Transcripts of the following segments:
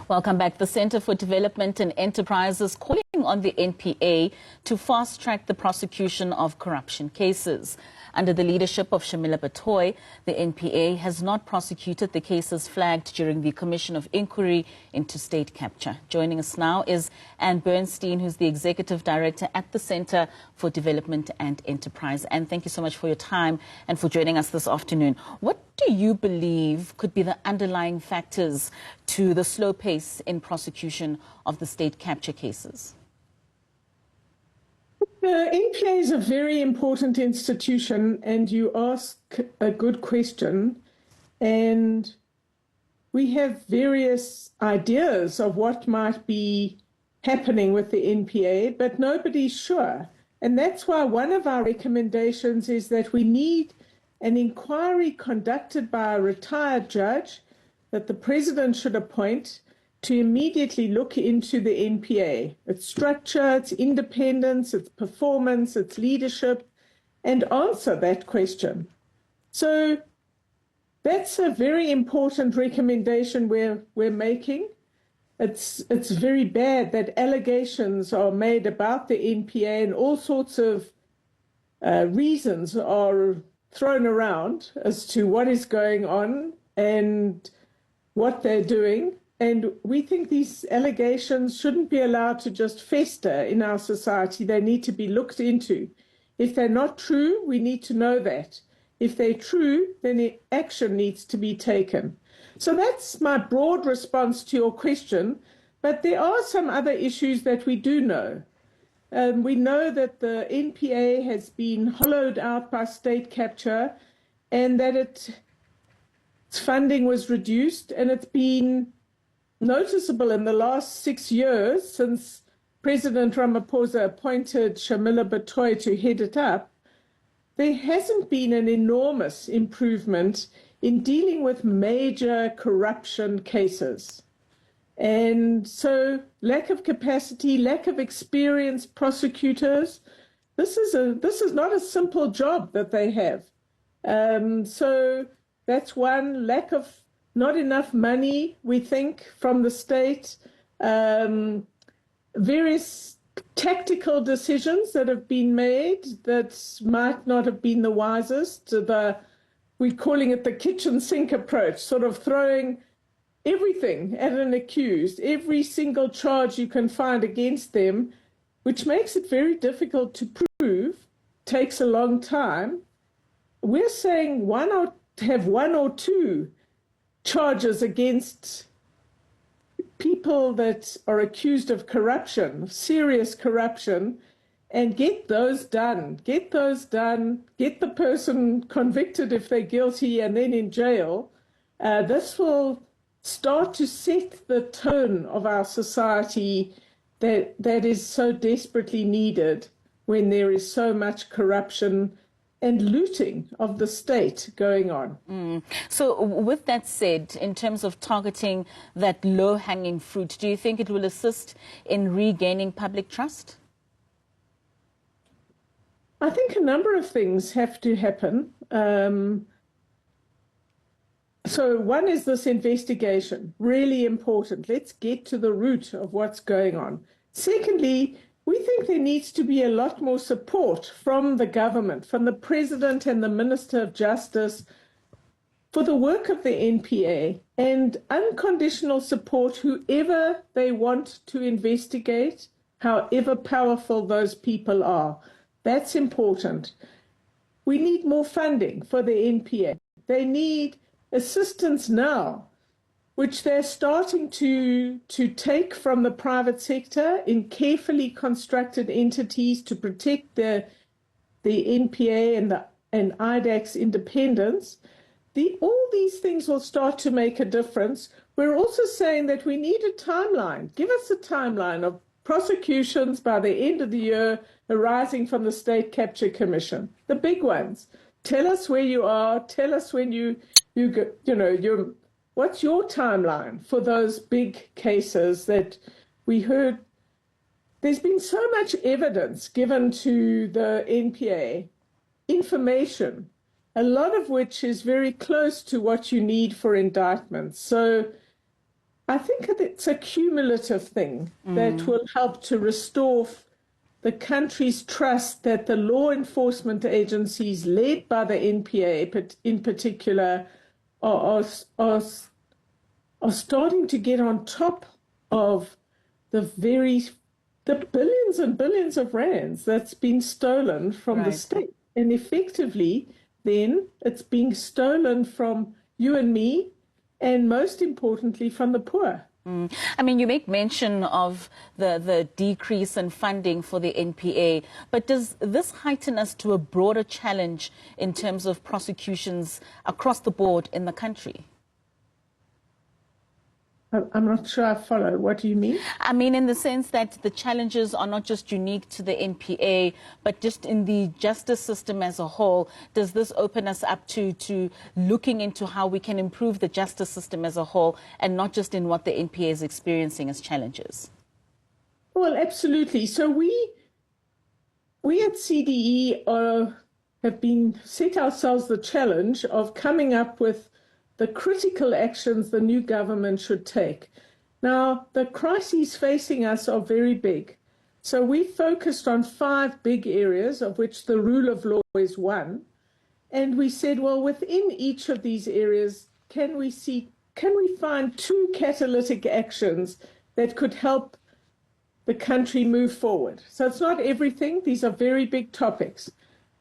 Welcome back. The Center for Development and Enterprise is calling on the NPA to fast-track the prosecution of corruption cases. Under the leadership of Shamila Batohi, the NPA has not prosecuted the cases flagged during the Commission of Inquiry into State Capture. Joining us now is Ann Bernstein, who's the Executive Director at the Center for Development and Enterprise. Ann, thank you so much for your time and for joining us this afternoon. What do you believe could be the underlying factors to the slow pace in prosecution of the state capture cases? The NPA is a very important institution, and you ask a good question. And we have various ideas of what might be happening with the NPA, but nobody's sure. And that's why one of our recommendations is that we need an inquiry conducted by a retired judge that the president should appoint to immediately look into the NPA, its structure, its independence, its performance, its leadership, and answer that question. So that's a very important recommendation we're making. It's very bad that allegations are made about the NPA and all sorts of reasons are thrown around as to what is going on and what they're doing. And we think these allegations shouldn't be allowed to just fester in our society. They need to be looked into. If they're not true, we need to know that. If they're true, then action needs to be taken. So that's my broad response to your question. But there are some other issues that we do know. We know that the NPA has been hollowed out by state capture and that its funding was reduced, and it's been noticeable in the last 6 years since President Ramaphosa appointed Shamila Batohi to head it up. There hasn't been an enormous improvement in dealing with major corruption cases. And so lack of capacity, lack of experienced prosecutors, this is not a simple job that they have. So that's one. Lack of not enough money, we think, from the state. Various tactical decisions that have been made that might not have been the wisest. We're calling it the kitchen sink approach, sort of throwing everything at an accused, every single charge you can find against them, which makes it very difficult to prove, takes a long time. We're saying have one or two charges against people that are accused of corruption, serious corruption, and get those done. Get the person convicted if they're guilty and then in jail. This will start to set the tone of our society that is so desperately needed when there is so much corruption and looting of the state going on. So with that said, in terms of targeting that low-hanging fruit, do you think it will assist in regaining public trust? I think a number of things have to happen. So one is this investigation, really important. Let's get to the root of what's going on. Secondly, we think there needs to be a lot more support from the government, from the President and the Minister of Justice for the work of the NPA, and unconditional support whoever they want to investigate, however powerful those people are. That's important. We need more funding for the NPA. They need assistance now, which they're starting to take from the private sector in carefully constructed entities to protect the NPA and IDAC's independence. All these things will start to make a difference. We're also saying that we need a timeline. Give us a timeline of prosecutions by the end of the year arising from the State Capture Commission, the big ones. Tell us where you are. Tell us when what's your timeline for those big cases that we heard? There's been so much evidence given to the NPA, information, a lot of which is very close to what you need for indictments. So I think it's a cumulative thing that will help to restore the country's trust that the law enforcement agencies led by the NPA, but in particular, are starting to get on top of the billions and billions of rands that's been stolen from the state. And effectively, then it's being stolen from you and me, and most importantly, from the poor. I mean, you make mention of the decrease in funding for the NPA, but does this heighten us to a broader challenge in terms of prosecutions across the board in the country? I'm not sure I follow. What do you mean? I mean, in the sense that the challenges are not just unique to the NPA, but just in the justice system as a whole. Does this open us up to looking into how we can improve the justice system as a whole and not just in what the NPA is experiencing as challenges? Well, absolutely. So we at CDE have been set ourselves the challenge of coming up with the critical actions the new government should take. Now, the crises facing us are very big. So we focused on 5 big areas, of which the rule of law is one. And we said, well, within each of these areas, can we find 2 catalytic actions that could help the country move forward? So it's not everything. These are very big topics.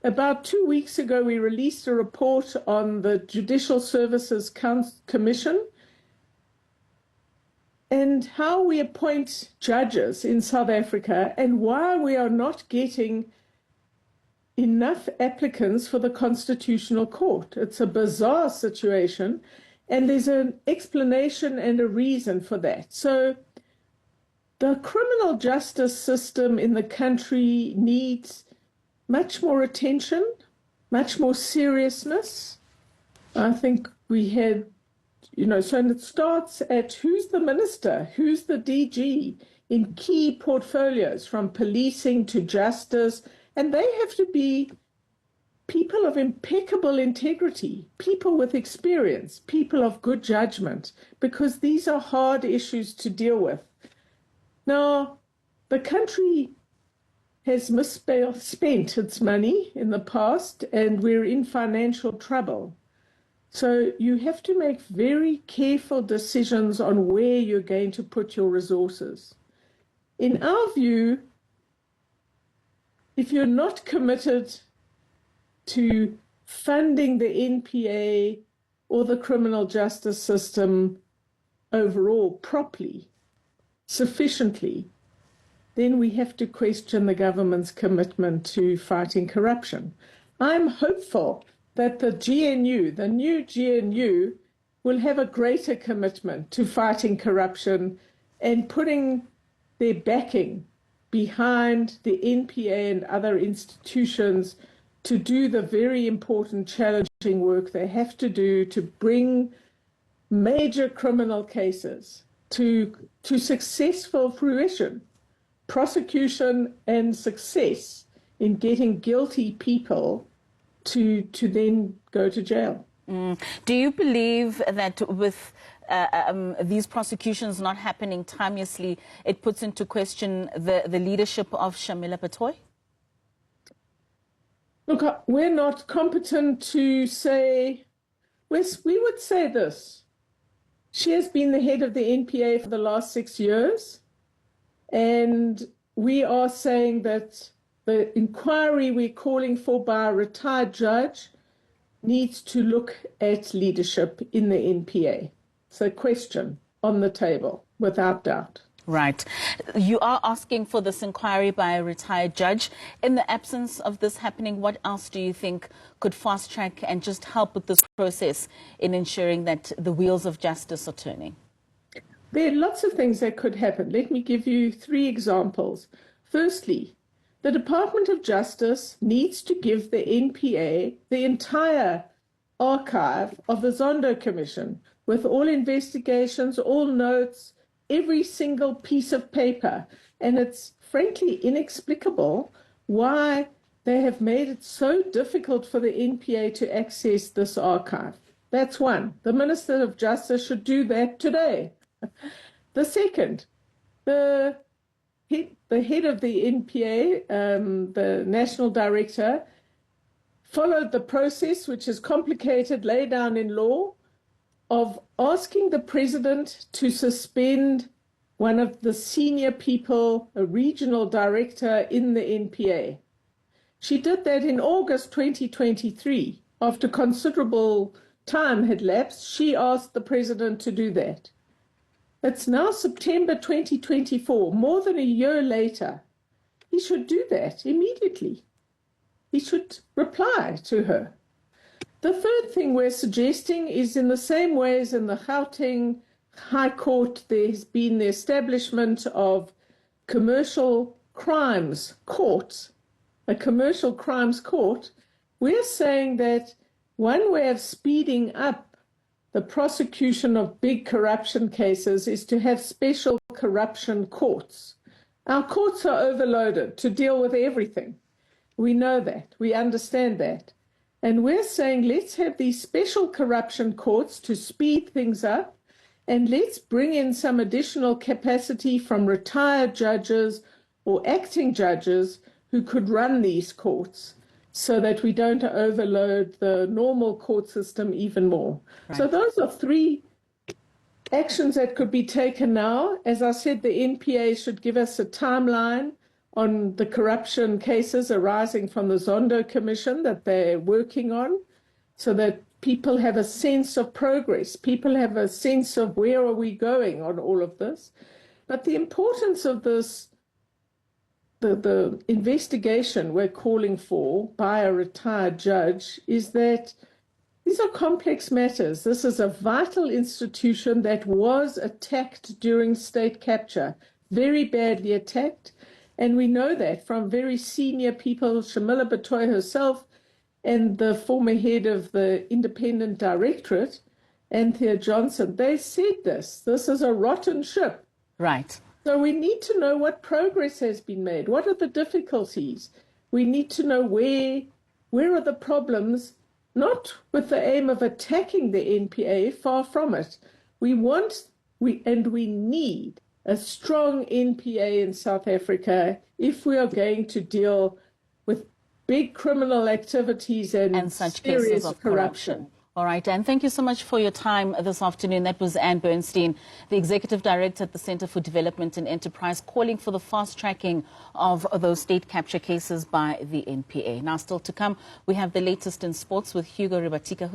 About 2 weeks ago, we released a report on the Judicial Services Commission and how we appoint judges in South Africa and why we are not getting enough applicants for the Constitutional Court. It's a bizarre situation, and there's an explanation and a reason for that. So the criminal justice system in the country needs much more attention, much more seriousness. I think we had, so and it starts at who's the minister, who's the DG in key portfolios from policing to justice, and they have to be people of impeccable integrity, people with experience, people of good judgment, because these are hard issues to deal with. Now, the country has misspent its money in the past, and we're in financial trouble. So you have to make very careful decisions on where you're going to put your resources. In our view, if you're not committed to funding the NPA or the criminal justice system overall properly, sufficiently, then we have to question the government's commitment to fighting corruption. I'm hopeful that the GNU, the new GNU, will have a greater commitment to fighting corruption and putting their backing behind the NPA and other institutions to do the very important, challenging work they have to do to bring major criminal cases to successful fruition. Prosecution and success in getting guilty people to then go to jail. Do you believe that with these prosecutions not happening timeously, it puts into question the leadership of Shamila Batohi? Look, we're not competent to say, we would say this. She has been the head of the NPA for the last 6 years. And we are saying that the inquiry we're calling for by a retired judge needs to look at leadership in the NPA. It's a question on the table, without doubt. Right. You are asking for this inquiry by a retired judge. In the absence of this happening, what else do you think could fast track and just help with this process in ensuring that the wheels of justice are turning? There are lots of things that could happen. Let me give you 3 examples. Firstly, the Department of Justice needs to give the NPA the entire archive of the Zondo Commission with all investigations, all notes, every single piece of paper. And it's frankly inexplicable why they have made it so difficult for the NPA to access this archive. That's one. The Minister of Justice should do that today. The second, the head of the NPA, the National Director, followed the process, which is complicated, laid down in law, of asking the president to suspend one of the senior people, a regional director in the NPA. She did that in August 2023. After considerable time had lapsed, she asked the president to do that. It's now September 2024, more than a year later. He should do that immediately. He should reply to her. The third thing we're suggesting is, in the same way as in the Gauteng High Court, there's been the establishment of commercial crimes courts, a commercial crimes court. We're saying that one way of speeding up the prosecution of big corruption cases is to have special corruption courts. Our courts are overloaded to deal with everything. We know that. We understand that. And we're saying let's have these special corruption courts to speed things up, and let's bring in some additional capacity from retired judges or acting judges who could run these courts, so that we don't overload the normal court system even more. Right. So those are three actions that could be taken now. As I said, the NPA should give us a timeline on the corruption cases arising from the Zondo Commission that they're working on, so that people have a sense of progress. People have a sense of where are we going on all of this. But the importance of this, the investigation we're calling for by a retired judge, is that these are complex matters. This is a vital institution that was attacked during state capture, very badly attacked. And we know that from very senior people, Shamila Batohi herself and the former head of the Independent Directorate, Anthea Johnson. They said this. This is a rotten ship. Right. So we need to know what progress has been made. What are the difficulties? We need to know where are the problems, not with the aim of attacking the NPA, far from it. We need a strong NPA in South Africa if we are going to deal with big criminal activities and such serious cases of corruption. All right, Ann, thank you so much for your time this afternoon. That was Ann Bernstein, the Executive Director at the Center for Development and Enterprise, calling for the fast-tracking of those state capture cases by the NPA. Now, still to come, we have the latest in sports with Hugo Ribatika.